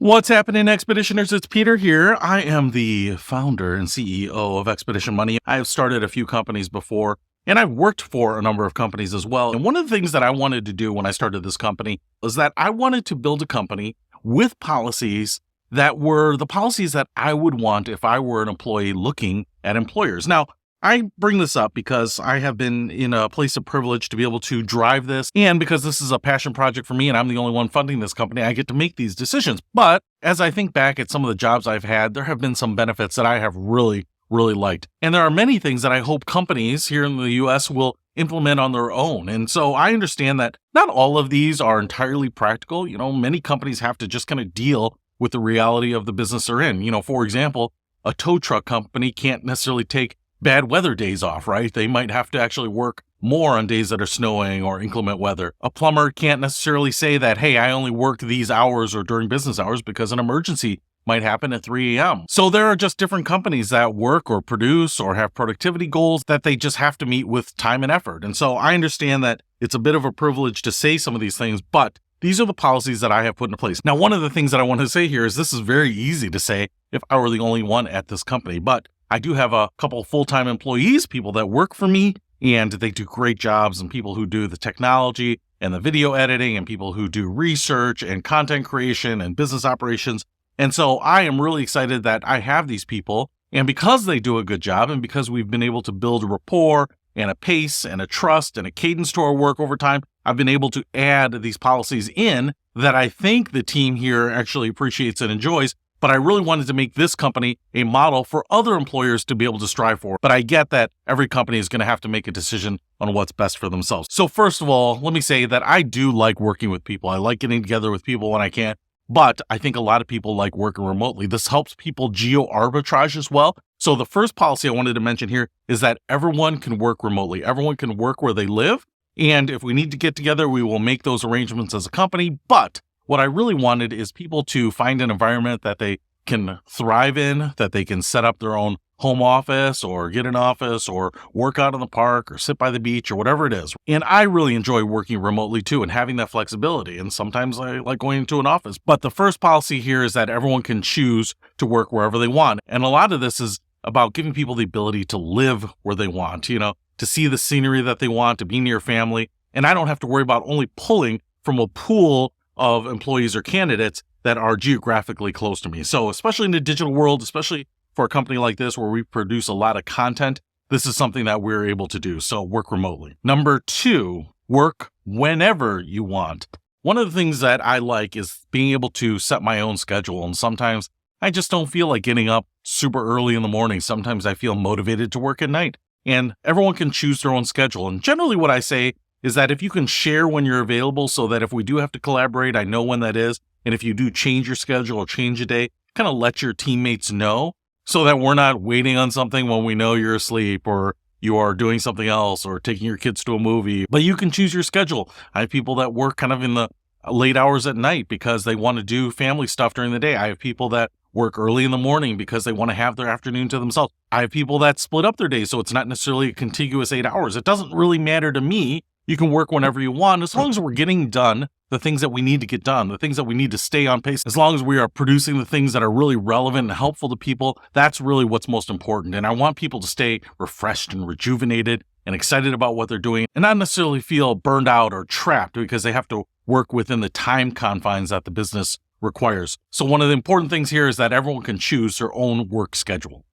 What's happening, Expeditioners? It's Peter here. I am the founder and CEO of Expedition Money. I have started a few companies before, and I've worked for a number of companies as well. And one of the things that I wanted to do when I started this company was that I wanted to build a company with policies that were the policies that I would want if I were an employee looking at employers. Now, I bring this up because I have been in a place of privilege to be able to drive this, and because this is a passion project for me and I'm the only one funding this company, I get to make these decisions. But as I think back at some of the jobs I've had, there have been some benefits that I have really liked. And there are many things that I hope companies here in the US will implement on their own. And so I understand that not all of these are entirely practical. Many companies have to just kind of deal with the reality of the business they're in. For example, a tow truck company can't necessarily take bad weather days off, right? They might have to actually work more on days that are snowing or inclement weather. A plumber can't necessarily say that, hey, I only work these hours or during business hours because an emergency might happen at 3 a.m. So there are just different companies that work or produce or have productivity goals that they just have to meet with time and effort. And so I understand that it's a bit of a privilege to say some of these things, but these are the policies that I have put into place. Now, one of the things that I want to say here is this is very easy to say if I were the only one at this company, but I do have a couple full-time employees, people that work for me, and they do great jobs, and people who do the technology and the video editing, and people who do research and content creation and business operations. And so I am really excited that I have these people, and because they do a good job, and because we've been able to build a rapport and a pace and a trust and a cadence to our work over time, I've been able to add these policies in that I think the team here actually appreciates and enjoys. But I really wanted to make this company a model for other employers to be able to strive for. But I get that every company is going to have to make a decision on what's best for themselves. So first of all, let me say that I do like working with people. I like getting together with people when I can. But I think a lot of people like working remotely. This helps people geo-arbitrage as well. So the first policy I wanted to mention here is that everyone can work remotely. Everyone can work where they live. And if we need to get together, we will make those arrangements as a company. But what I really wanted is people to find an environment that they can thrive in, that they can set up their own home office or get an office or work out in the park or sit by the beach or whatever it is. And I really enjoy working remotely too and having that flexibility. And sometimes I like going into an office. But the first policy here is that everyone can choose to work wherever they want. And a lot of this is about giving people the ability to live where they want, to see the scenery that they want, to be near family. And I don't have to worry about only pulling from a pool of employees or candidates that are geographically close to me. So especially in the digital world, especially for a company like this where we produce a lot of content, this is something that we're able to do. So work remotely. Number 2, work whenever you want. One of the things that I like is being able to set my own schedule. And sometimes I just don't feel like getting up super early in the morning. Sometimes I feel motivated to work at night. And everyone can choose their own schedule. And generally what I say is that if you can share when you're available so that if we do have to collaborate, I know when that is. And if you do change your schedule or change a day, kind of let your teammates know so that we're not waiting on something when we know you're asleep or you are doing something else or taking your kids to a movie. But you can choose your schedule. I have people that work kind of in the late hours at night because they want to do family stuff during the day. I have people that work early in the morning because they want to have their afternoon to themselves. I have people that split up their days, so it's not necessarily a contiguous 8 hours. It doesn't really matter to me. You can work whenever you want, as long as we're getting done the things that we need to get done, the things that we need to stay on pace. As long as we are producing the things that are really relevant and helpful to people, that's really what's most important. And I want people to stay refreshed and rejuvenated and excited about what they're doing and not necessarily feel burned out or trapped because they have to work within the time confines that the business requires. So one of the important things here is that everyone can choose their own work schedule.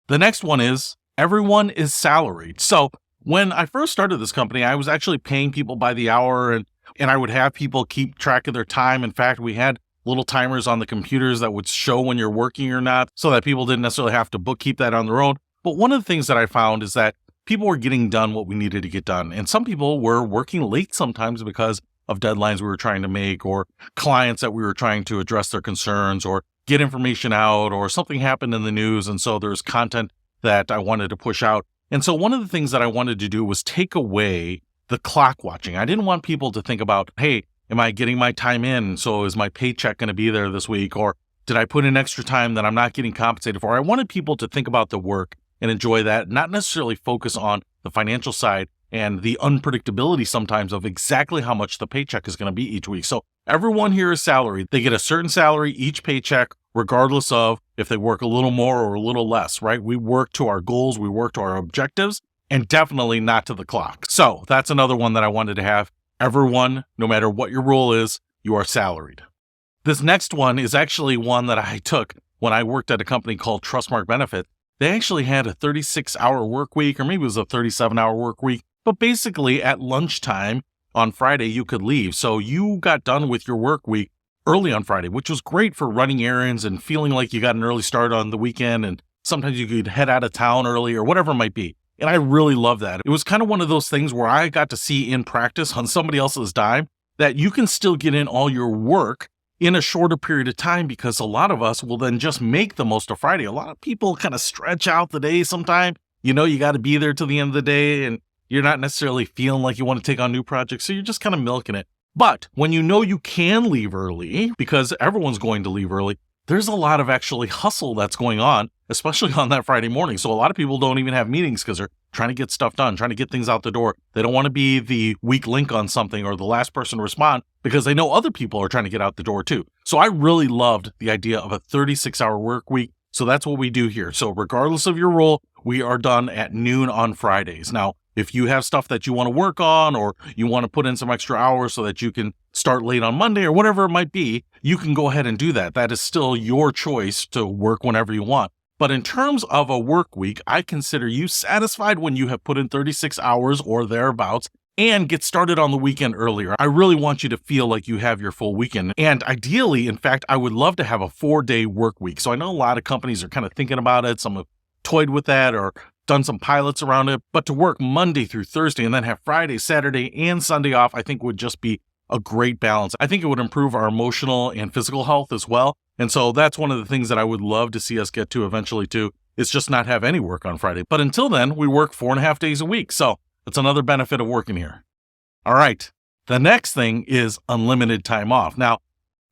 The next one is everyone is salaried. So when I first started this company, I was actually paying people by the hour and I would have people keep track of their time. In fact, we had little timers on the computers that would show when you're working or not so that people didn't necessarily have to bookkeep that on their own. But one of the things that I found is that people were getting done what we needed to get done. And some people were working late sometimes because of deadlines we were trying to make or clients that we were trying to address their concerns or get information out or something happened in the news. And so there's content that I wanted to push out. And so one of the things that I wanted to do was take away the clock watching. I didn't want people to think about, hey, am I getting my time in? So is my paycheck going to be there this week? Or did I put in extra time that I'm not getting compensated for? I wanted people to think about the work and enjoy that, not necessarily focus on the financial side and the unpredictability sometimes of exactly how much the paycheck is going to be each week. So everyone here is salaried. They get a certain salary each paycheck, regardless of if they work a little more or a little less, right? We work to our goals, we work to our objectives, and definitely not to the clock. So that's another one that I wanted to have. Everyone, no matter what your role is, you are salaried. This next one is actually one that I took when I worked at a company called Trustmark Benefit. They actually had a 36-hour work week, or maybe it was a 37-hour work week. But basically, at lunchtime on Friday, you could leave. So you got done with your work week early on Friday, which was great for running errands and feeling like you got an early start on the weekend. And sometimes you could head out of town early or whatever it might be. And I really love that. It was kind of one of those things where I got to see in practice on somebody else's dime that you can still get in all your work in a shorter period of time, because a lot of us will then just make the most of Friday. A lot of people kind of stretch out the day sometime. You know, you got to be there till the end of the day, and you're not necessarily feeling like you want to take on new projects, so you're just kind of milking it. But when you know you can leave early, because everyone's going to leave early, there's a lot of actually hustle that's going on, especially on that Friday morning. So a lot of people don't even have meetings because they're trying to get stuff done, trying to get things out the door. They don't want to be the weak link on something or the last person to respond, because they know other people are trying to get out the door too. So I really loved the idea of a 36-hour work week. So that's what we do here. So regardless of your role, we are done at noon on Fridays. Now, if you have stuff that you want to work on, or you want to put in some extra hours so that you can start late on Monday or whatever it might be, you can go ahead and do that. That is still your choice to work whenever you want. But in terms of a work week, I consider you satisfied when you have put in 36 hours or thereabouts and get started on the weekend earlier. I really want you to feel like you have your full weekend. And ideally, in fact, I would love to have a 4-day work week. So I know a lot of companies are kind of thinking about it. Some have toyed with that or done some pilots around it. But to work Monday through Thursday and then have Friday, Saturday, and Sunday off, I think would just be a great balance. I think it would improve our emotional and physical health as well. And so that's one of the things that I would love to see us get to eventually too, is just not have any work on Friday. But until then, we work 4.5 days a week. So that's another benefit of working here. All right. The next thing is unlimited time off. Now,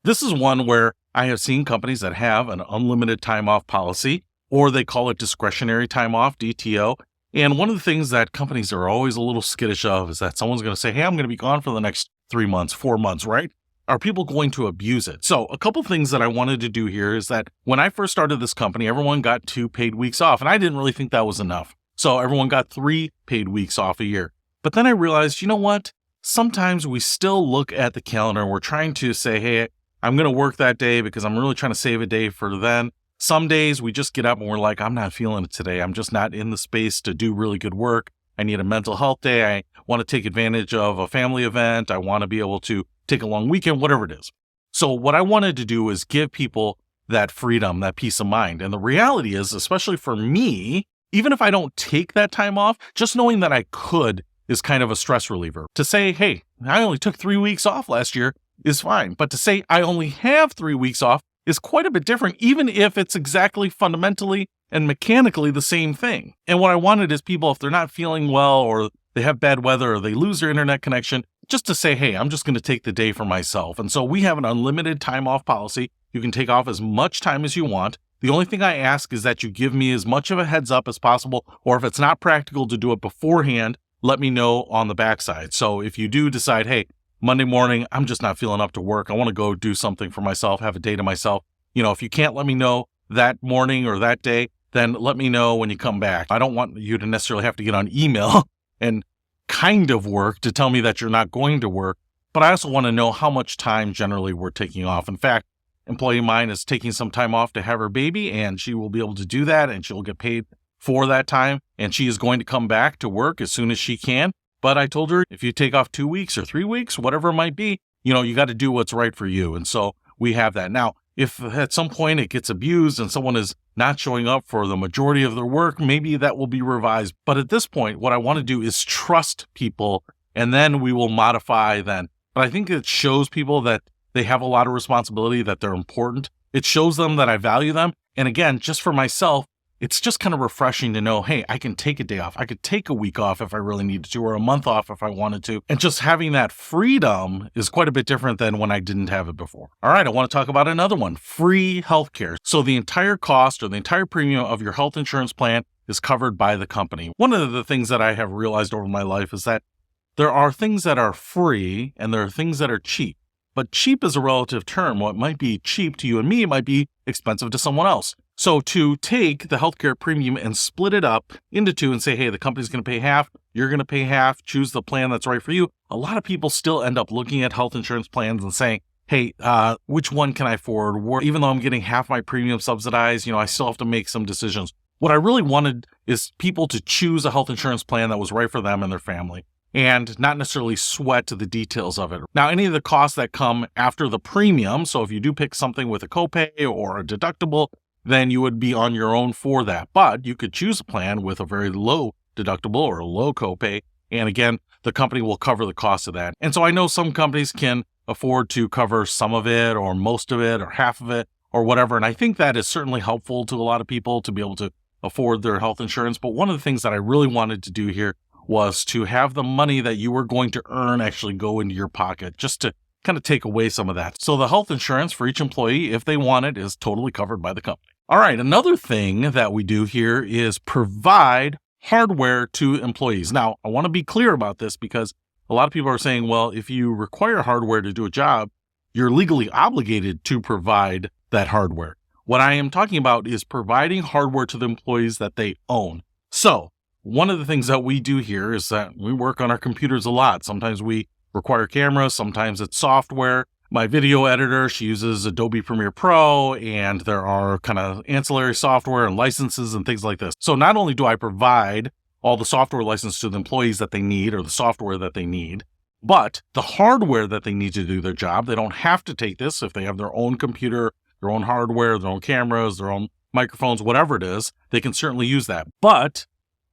this is one where I have seen companies that have an unlimited time off policy, or they call it discretionary time off, DTO. And one of the things that companies are always a little skittish of is that someone's going to say, hey, I'm going to be gone for the next 3 months, 4 months, right? Are people going to abuse it? So a couple things that I wanted to do here is that when I first started this company, everyone got 2 paid weeks off, and I didn't really think that was enough. So everyone got 3 paid weeks off a year. But then I realized, you know what? Sometimes we still look at the calendar and we're trying to say, hey, I'm going to work that day because I'm really trying to save a day for then. Some days we just get up and we're like, I'm not feeling it today. I'm just not in the space to do really good work. I need a mental health day. I want to take advantage of a family event. I want to be able to take a long weekend, whatever it is. So what I wanted to do is give people that freedom, that peace of mind. And the reality is, especially for me, even if I don't take that time off, just knowing that I could is kind of a stress reliever. To say, hey, I only took 3 weeks off last year is fine. But to say I only have 3 weeks off is quite a bit different, even if it's exactly fundamentally and mechanically the same thing. And what I wanted is people, if they're not feeling well or they have bad weather or they lose their internet connection, just to say, hey, I'm just going to take the day for myself. And so we have an unlimited time off policy. You can take off as much time as you want. The only thing I ask is that you give me as much of a heads up as possible, or if it's not practical to do it beforehand, let me know on the backside. So if you do decide, hey, Monday morning, I'm just not feeling up to work, I want to go do something for myself, have a day to myself. If you can't let me know that morning or that day, then let me know when you come back. I don't want you to necessarily have to get on email and kind of work to tell me that you're not going to work, but I also want to know how much time generally we're taking off. In fact, employee of mine is taking some time off to have her baby, and she will be able to do that, and she'll get paid for that time, and she is going to come back to work as soon as she can. But I told her, if you take off 2 weeks or 3 weeks, whatever it might be, you got to do what's right for you. And so we have that. Now, if at some point it gets abused and someone is not showing up for the majority of their work, maybe that will be revised. But at this point, what I want to do is trust people, and then we will modify then. But I think it shows people that they have a lot of responsibility, that they're important. It shows them that I value them. And again, just for myself, it's just kind of refreshing to know, hey, I can take a day off. I could take a week off if I really needed to, or a month off if I wanted to. And just having that freedom is quite a bit different than when I didn't have it before. All right, I want to talk about another one, free healthcare. So the entire cost or the entire premium of your health insurance plan is covered by the company. One of the things that I have realized over my life is that there are things that are free and there are things that are cheap. But cheap is a relative term. What might be cheap to you and me might be expensive to someone else. So to take the healthcare premium and split it up into two and say, hey, the company's going to pay half, you're going to pay half, choose the plan that's right for you. A lot of people still end up looking at health insurance plans and saying, hey, which one can I afford? Or even though I'm getting half my premium subsidized, I still have to make some decisions. What I really wanted is people to choose a health insurance plan that was right for them and their family, and not necessarily sweat to the details of it. Now, any of the costs that come after the premium, so if you do pick something with a copay or a deductible, then you would be on your own for that. But you could choose a plan with a very low deductible or a low copay, and again, the company will cover the cost of that. And so I know some companies can afford to cover some of it or most of it or half of it or whatever, and I think that is certainly helpful to a lot of people to be able to afford their health insurance. But one of the things that I really wanted to do here was to have the money that you were going to earn actually go into your pocket, just to kind of take away some of that. So the health insurance for each employee, if they want it, is totally covered by the company. All right, another thing that we do here is provide hardware to employees. Now, I want to be clear about this because a lot of people are saying, well, if you require hardware to do a job, you're legally obligated to provide that hardware. What I am talking about is providing hardware to the employees that they own. So one of the things that we do here is that we work on our computers a lot. Sometimes we require cameras, sometimes it's software. My video editor, she uses Adobe Premiere Pro, and there are kind of ancillary software and licenses and things like this. So not only do I provide all the software license to the employees that they need or the software that they need, but the hardware that they need to do their job, they don't have to take this if they have their own computer, their own hardware, their own cameras, their own microphones, whatever it is, they can certainly use that. But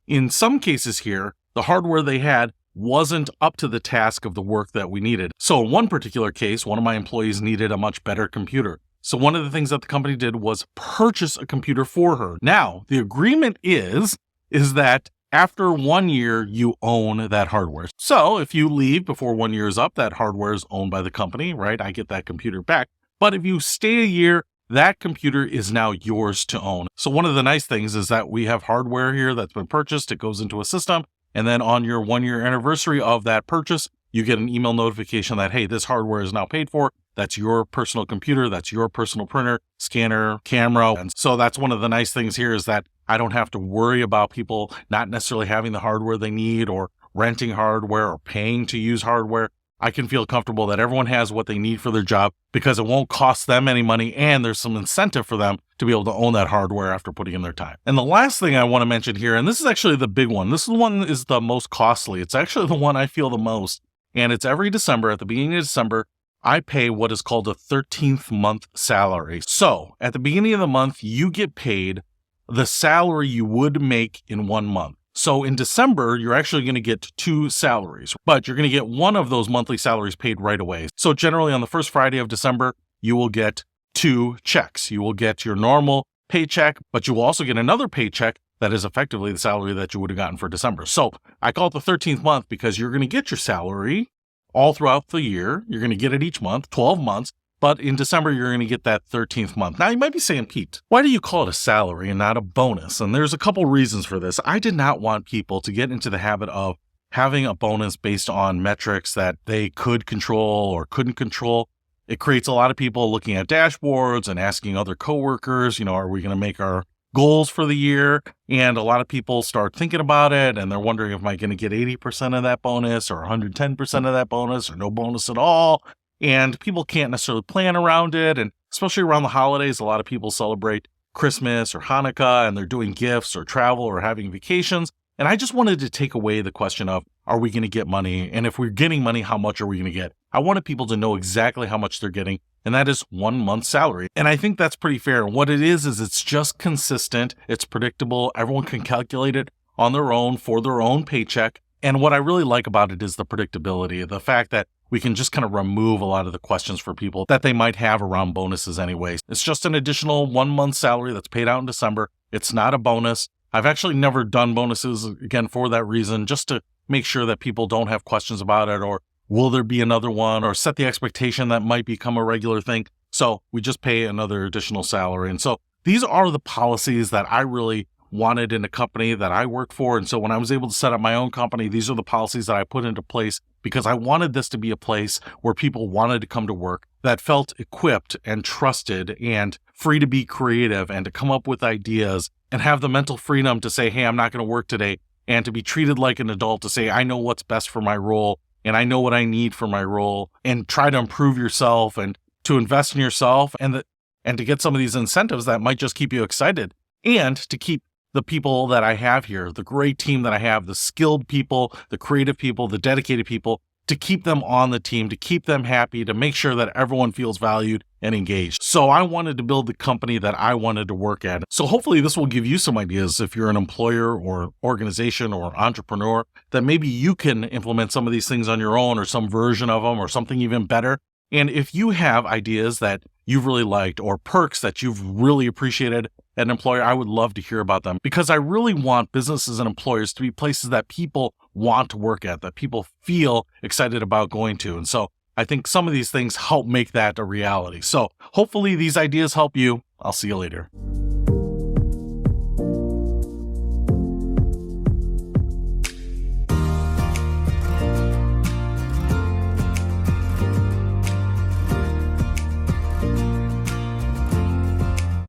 in some cases here, the hardware they had wasn't up to the task of the work that we needed. So in one particular case, one of my employees needed a much better computer. So one of the things that the company did was purchase a computer for her. Now, the agreement is that after 1 year, you own that hardware. So if you leave before 1 year is up, that hardware is owned by the company, right? I get that computer back. But if you stay a year, that computer is now yours to own. So one of the nice things is that we have hardware here that's been purchased. It goes into a system. And then on your 1 year anniversary of that purchase, you get an email notification that, hey, this hardware is now paid for. That's your personal computer. That's your personal printer, scanner, camera. And so that's one of the nice things here is that I don't have to worry about people not necessarily having the hardware they need or renting hardware or paying to use hardware. I can feel comfortable that everyone has what they need for their job because it won't cost them any money and there's some incentive for them to be able to own that hardware after putting in their time. And the last thing I want to mention here, and this is actually the big one, this one is the most costly. It's actually the one I feel the most. And it's every December, at the beginning of December, I pay what is called a 13th month salary. So at the beginning of the month, you get paid the salary you would make in 1 month. So in December, you're actually going to get 2 salaries, but you're going to get one of those monthly salaries paid right away. So generally on the first Friday of December, you will get 2 checks. You will get your normal paycheck, but you will also get another paycheck that is effectively the salary that you would have gotten for December. So I call it the 13th month because you're going to get your salary all throughout the year. You're going to get it each month, 12 months. But in December, you're going to get that 13th month. Now, you might be saying, Pete, why do you call it a salary and not a bonus? And there's a couple reasons for this. I did not want people to get into the habit of having a bonus based on metrics that they could control or couldn't control. It creates a lot of people looking at dashboards and asking other coworkers, are we going to make our goals for the year? And a lot of people start thinking about it and they're wondering, am I going to get 80% of that bonus or 110% of that bonus or no bonus at all? And people can't necessarily plan around it. And especially around the holidays, a lot of people celebrate Christmas or Hanukkah and they're doing gifts or travel or having vacations. And I just wanted to take away the question of, are we going to get money? And if we're getting money, how much are we going to get? I wanted people to know exactly how much they're getting. And that is 1 month's salary. And I think that's pretty fair. What it is it's just consistent. It's predictable. Everyone can calculate it on their own for their own paycheck. And what I really like about it is the predictability, the fact that we can just kind of remove a lot of the questions for people that they might have around bonuses anyways. It's just an additional 1 month salary that's paid out in December. It's not a bonus. I've actually never done bonuses, again, for that reason, just to make sure that people don't have questions about it or will there be another one or set the expectation that might become a regular thing. So we just pay another additional salary. And so these are the policies that I really wanted in a company that I worked for. And so when I was able to set up my own company, these are the policies that I put into place because I wanted this to be a place where people wanted to come to work, that felt equipped and trusted and free to be creative and to come up with ideas and have the mental freedom to say, hey, I'm not going to work today, and to be treated like an adult, to say, I know what's best for my role and I know what I need for my role, and try to improve yourself and to invest in yourself and to get some of these incentives that might just keep you excited, and to keep the people that I have here, the great team that I have, the skilled people, the creative people, the dedicated people, to keep them on the team, to keep them happy, to make sure that everyone feels valued and engaged. So I wanted to build the company that I wanted to work at. So hopefully this will give you some ideas if you're an employer or organization or entrepreneur, that maybe you can implement some of these things on your own, or some version of them, or something even better. And if you have ideas that you've really liked or perks that you've really appreciated at an employer, I would love to hear about them, because I really want businesses and employers to be places that people want to work at, that people feel excited about going to. And so I think some of these things help make that a reality. So hopefully these ideas help you. I'll see you later.